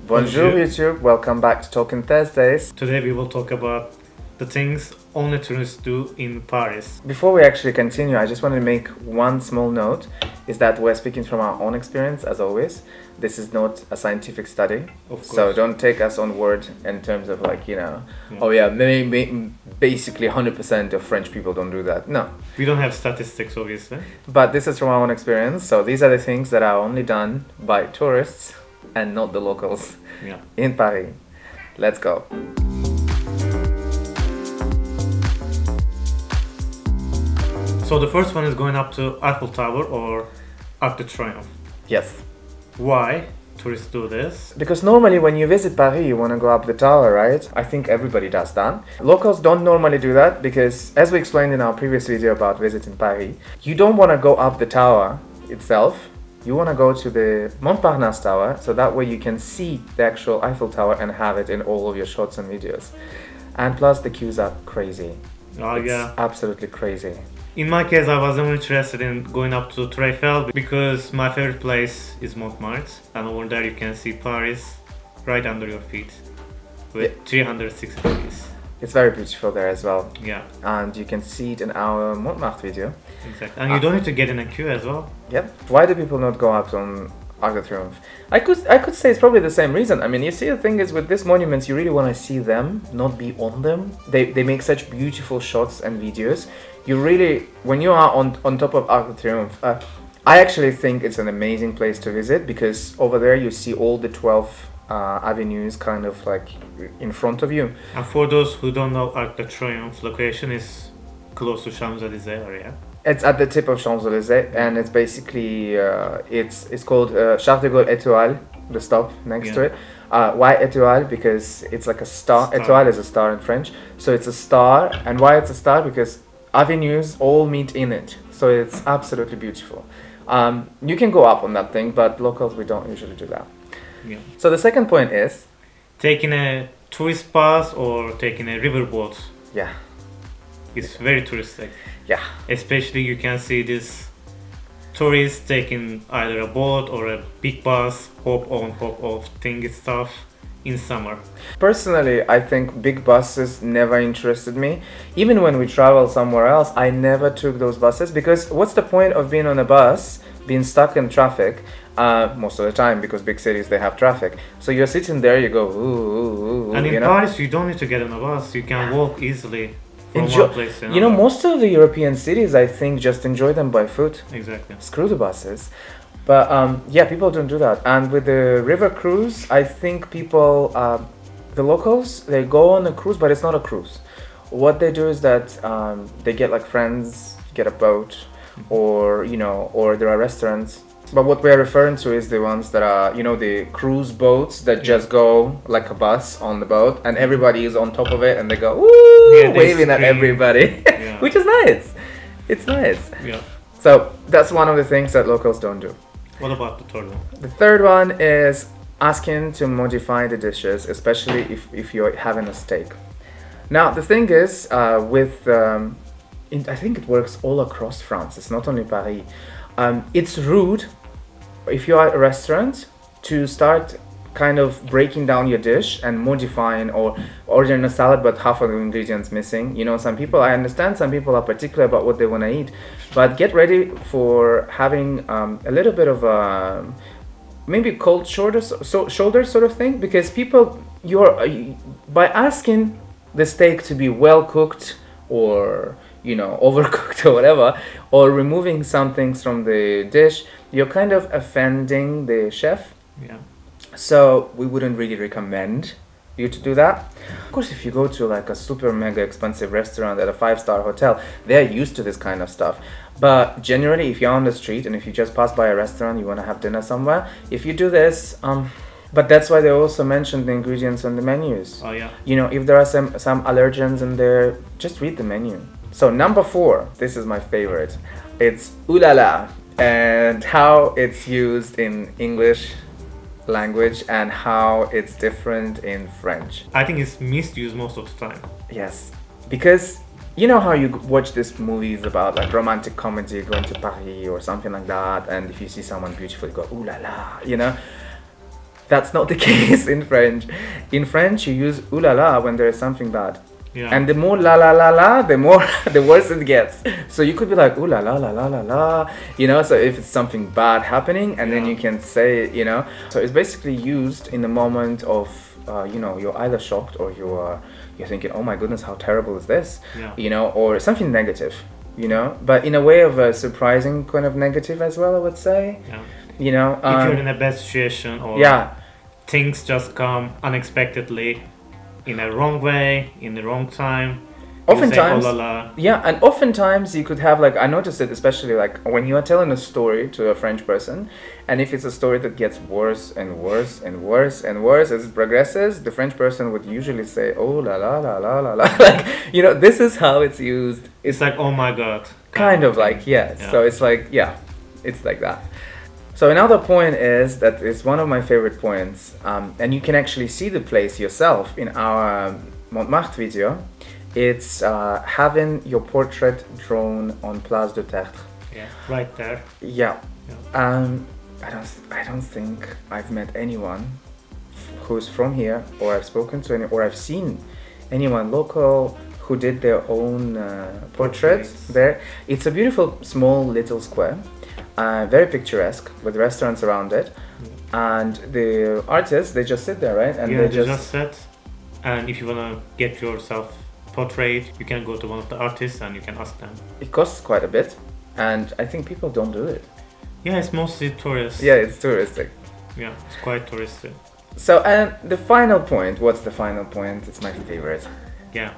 Bonjour YouTube, welcome back to Talking Thursdays. Today we will talk about the things only tourists do in Paris. Before we actually continue, I just want to make one small note, is that we're speaking from our own experience as always. This is not a scientific study, Of course. so don't take us on word in terms of basically 100% of French people don't do that. No, We don't have statistics, obviously. but this is from our own experience, so these are the things that are only done by tourists and not the locals Yeah. in Paris. Let's go. So the first one is going up to Eiffel Tower or Arc de Triomphe. Yes. Why tourists do this? Because normally when you visit Paris, you want to go up the tower, right? I think everybody does that. Locals don't normally do that because, as we explained in our previous video about visiting Paris, you don't want to go up the tower itself. You want to go to the Montparnasse Tower, so that way you can see the actual Eiffel Tower and have it in all of your shots and videos. And plus the queues are crazy. Oh It's yeah. absolutely crazy. In my case, I was more interested in going up to Tour Eiffel because my favorite place is Montmartre, and over there you can see Paris right under your feet with 360 degrees. It's very beautiful there as well. Yeah, And you can see it in our Montmartre video. exactly. And you don't need to get in a queue as well. Yep. Why do people not go up on Arc de Triomphe? I could say it's probably the same reason. I mean, you see, the thing is with these monuments, you really want to see them, not be on them. They make such beautiful shots and videos. You really, when you are on top of Arc de Triomphe, I actually think it's an amazing place to visit because over there you see all the 12 avenues kind of like in front of you. And for those who don't know, Arc de Triomphe location is close to Champs-Élysées area. It's at the tip of Champs-Élysées, and it's basically it's called Charles de Gaulle Étoile, the stop next to it. Why Étoile? Because it's like a star. Star. Étoile is a star in French, so it's a star. And why it's a star? Because avenues all meet in it, so it's absolutely beautiful. You can go up on that thing, but locals, we don't usually do that. Yeah. So the second point is, Taking a tourist pass or taking a riverboat yeah, is very touristic. yeah. Especially you can see this tourists taking either a boat or a big bus, hop on, hop off thing stuff in summer. Personally, I think big buses never interested me. Even when we travel somewhere else, I never took those buses because what's the point of being on a bus, being stuck in traffic most of the time because big cities, they have traffic. So you're sitting there, you go, ooh, And in you know? Paris, you don't need to get on a bus. You can walk easily from Enjoy- one place to another. You know, most of the European cities, I think, just enjoy them by foot. Exactly. Screw the buses. But yeah, people don't do that. And with the river cruise, I think people, the locals, they go on a cruise, but it's not a cruise. What they do is that they get like friends, get a boat, or or there are restaurants. But what we're referring to is the ones that are, the cruise boats that just go like a bus on the boat, and everybody is on top of it, and they go woo, Yeah, they waving at scream. everybody, Yeah. which is nice. It's nice. Yeah. So that's one of the things that locals don't do. What about the third one? The third one is asking to modify the dishes, especially if you're having a steak. Now, the thing is, I think it works all across France. It's not only Paris. It's rude if you're at a restaurant to start kind of breaking down your dish and modifying or ordering a salad but half of the ingredients missing. Some people, I understand some people are particular about what they want to eat, but get ready for having a little bit of a maybe cold shoulder sort of thing, because people, by asking the steak to be well cooked or overcooked or whatever, or removing some things from the dish, you're kind of offending the chef. Yeah. So we wouldn't really recommend you to do that. Of course, if you go to like a super mega expensive restaurant at a 5-star hotel, they're used to this kind of stuff. But generally, if you're on the street and if you just pass by a restaurant, you want to have dinner somewhere, if you do this, but that's why they also mention the ingredients on the menus. Oh yeah. If there are some allergens in there, just read the menu. So number 4, this is my favorite. It's ooh la la, and how it's used in English language and how it's different in French. I think it's misused most of the time. Yes, because you know how you watch these movies about like romantic comedy, going to Paris or something like that, and if you see someone beautiful, you go ooh la la, That's not the case in French. In French, you use ooh la la when there is something bad. Yeah. And the more la la la la, the more the worse it gets. So you could be like ooh la la la la la la, you know. So if it's something bad happening, and then Yeah. you can say, you know. So it's basically used in the moment of, you know, you're either shocked or you're thinking, oh my goodness, how terrible is this, Yeah. you know, or something negative, you know. But in a way of a surprising kind of negative as well, I would say, Yeah. you know. If you're in a bad situation or Yeah. things just come unexpectedly in a wrong way, in the wrong time. Oftentimes, you say, oh, la, la. yeah, and oftentimes you could have like, I noticed it especially like when you are telling a story to a French person, and if it's a story that gets worse and worse and worse and worse as it progresses, the French person would usually say, oh la la la la la la, like, you know, this is how it's used. It's like, oh my god. Kind of like, yeah. Yeah. So it's like, yeah, it's like that. So another point is that is one of my favorite points, and you can actually see the place yourself in our Montmartre video. It's having your portrait drawn on Place de Tertre. Yeah, right there. Yeah. Yeah. I don't think I've met anyone who's from here, or I've spoken to any, or I've seen anyone local who did their own portraits there. It's a beautiful small little square, very picturesque with restaurants around it, and the artists, they just sit there, right? And Yeah, they they just sit. And if you wanna get yourself portrait, you can go to one of the artists and you can ask them. It costs quite a bit, and I think people don't do it. Yeah, it's mostly tourists. Yeah, it's touristic. Yeah, it's quite touristic. So, and the final point, what's the final point? It's my favorite. Yeah,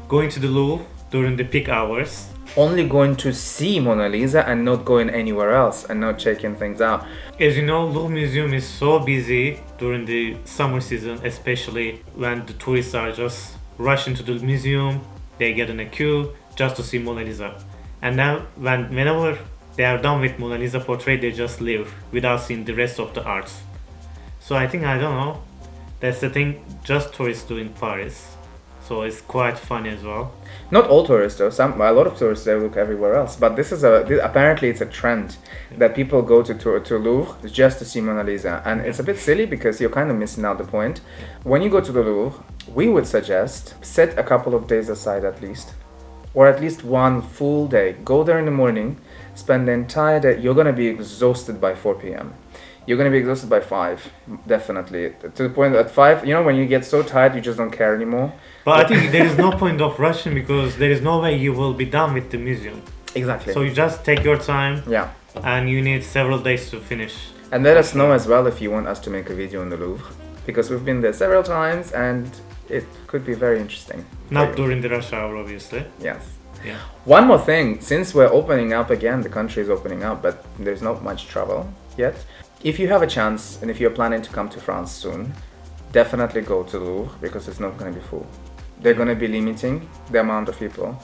going to the Louvre during the peak hours. Only going to see Mona Lisa and not going anywhere else and not checking things out. As you know, Louvre Museum is so busy during the summer season, especially when the tourists are just rushing to the museum. They get in a queue just to see Mona Lisa. And then whenever they are done with Mona Lisa portrait, they just leave without seeing the rest of the arts. So I think, I don't know, that's the thing just tourists do in Paris. So it's quite funny as well. Not all tourists though. A lot of tourists, they look everywhere else. But this is apparently it's a trend that people go to Louvre just to see Mona Lisa, and it's a bit silly because you're kind of missing out the point. When you go to the Louvre, we would suggest set a couple of days aside at least, or at least one full day. Go there in the morning, spend the entire day. You're gonna be exhausted by 4 p.m. You're gonna be exhausted by 5, definitely. To the point at 5, you know, when you get so tired, you just don't care anymore. But I think there is no point of rushing because there is no way you will be done with the museum. Exactly. So you just take your time. Yeah. And you need several days to finish. And let us know as well if you want us to make a video on the Louvre, because we've been there several times and it could be very interesting. Not during the rush hour, obviously. Yes. Yeah. One more thing, since we're opening up again, the country is opening up, but there's not much travel yet. If you have a chance and if you're planning to come to France soon, definitely go to the Louvre because it's not going to be full. They're going to be limiting the amount of people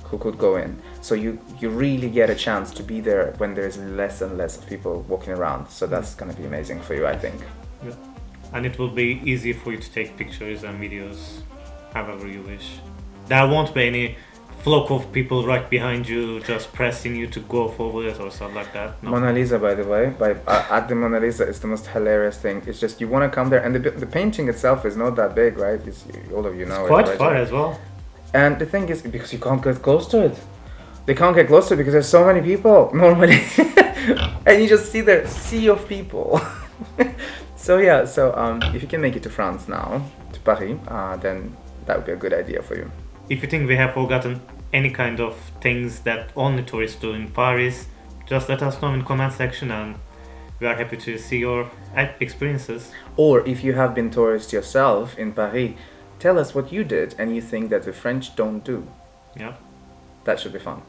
who could go in. So you really get a chance to be there when there's less and less of people walking around. So that's going to be amazing for you, I think. Yeah. And it will be easy for you to take pictures and videos however you wish. There won't be any flock of people right behind you just pressing you to go forward or something like that. No. Mona Lisa, by the way, at the Mona Lisa is the most hilarious thing. It's just you want to come there, and the painting itself is not that big, right? All of you know it's quite it. far as well. And the thing is, because you can't get close to it. They can't get close to it because there's so many people normally. And you just see the sea of people. So yeah, if you can make it to France now, to Paris, then that would be a good idea for you. If you think we have forgotten any kind of things that only tourists do in Paris, just let us know in the comment section and we are happy to see your experiences. Or if you have been tourist yourself in Paris, tell us what you did and you think that the French don't do. Yeah. That should be fun.